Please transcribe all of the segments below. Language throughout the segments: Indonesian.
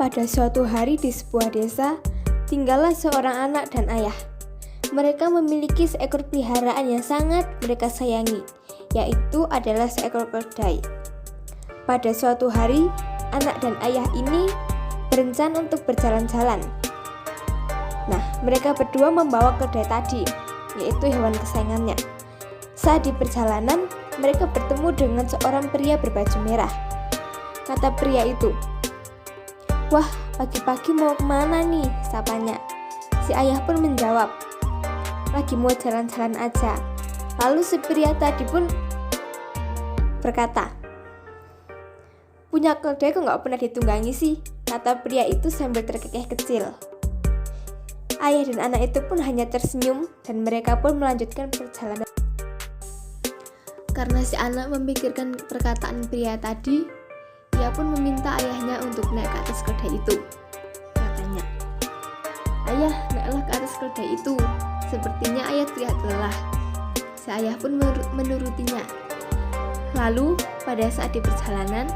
Pada suatu hari di sebuah desa, tinggallah seorang anak dan ayah. Mereka memiliki seekor peliharaan yang sangat mereka sayangi, yaitu adalah seekor keledai. Pada suatu hari, anak dan ayah ini berencana untuk berjalan-jalan. Nah, mereka berdua membawa keledai tadi, yaitu hewan kesayangannya. Saat di perjalanan, mereka bertemu dengan seorang pria berbaju merah. Kata pria itu, "Wah, pagi-pagi mau kemana nih?" sapanya. Si ayah pun menjawab, "Lagi mau jalan-jalan aja." Lalu si pria tadi pun berkata, "Punya keledai kok gak pernah ditunggangi sih?" kata pria itu sambil terkekeh kecil. Ayah dan anak itu pun hanya tersenyum dan mereka pun melanjutkan perjalanan. Karena si anak memikirkan perkataan pria tadi, ia pun meminta ayahnya untuk naik ke atas keledai itu. Katanya, "Ayah, naiklah ke atas keledai itu. Sepertinya ayah terlihat lelah." Si ayah pun menurutinya. Lalu, pada saat di perjalanan,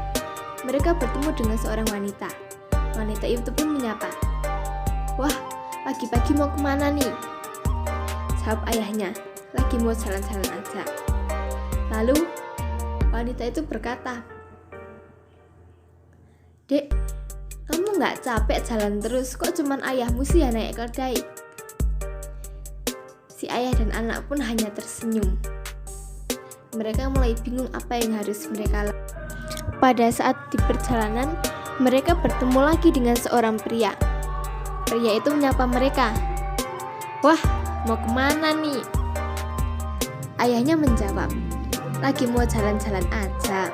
mereka bertemu dengan seorang wanita. Wanita itu pun menyapa, "Wah, pagi-pagi mau kemana nih?" Jawab ayahnya, "Lagi mau jalan-jalan aja." Lalu, wanita itu berkata, "Dek, kamu gak capek jalan terus? Kok cuman ayahmu sih yang naik keledai?" Si ayah dan anak pun hanya tersenyum. Mereka mulai bingung apa yang harus mereka lakukan. Pada saat di perjalanan, mereka bertemu lagi dengan seorang pria. Pria itu menyapa mereka, "Wah, mau kemana nih?" Ayahnya menjawab, "Lagi mau jalan-jalan aja."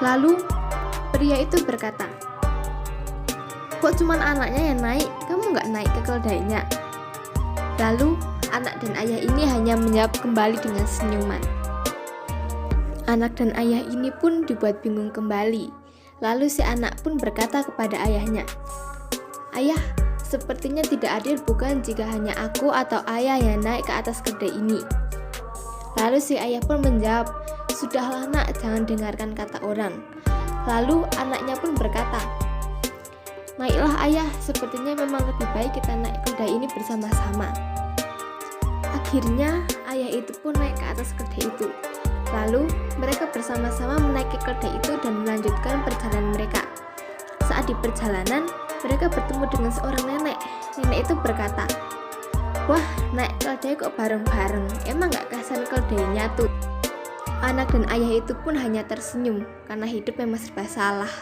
Lalu pria itu berkata, "Kok cuman anaknya yang naik? Kamu gak naik ke keledainya?" Lalu anak dan ayah ini hanya menjawab kembali dengan senyuman. Anak dan ayah ini pun dibuat bingung kembali. Lalu si anak pun berkata kepada ayahnya, "Ayah, sepertinya tidak adil bukan jika hanya aku atau ayah yang naik ke atas keledai ini?" Lalu si ayah pun menjawab, "Sudahlah nak, jangan dengarkan kata orang." Lalu anaknya pun berkata, "Naiklah ayah, sepertinya memang lebih baik kita naik keledai ini bersama-sama." Akhirnya ayah itu pun naik ke atas keledai itu. Lalu mereka bersama-sama menaiki keledai itu dan melanjutkan perjalanan mereka. Saat di perjalanan, mereka bertemu dengan seorang nenek. Nenek itu berkata, "Wah, naik keledai kok bareng-bareng? Emang gak kasihan keledainya tuh?" Anak dan ayah itu pun hanya tersenyum karena hidup memang serba salah.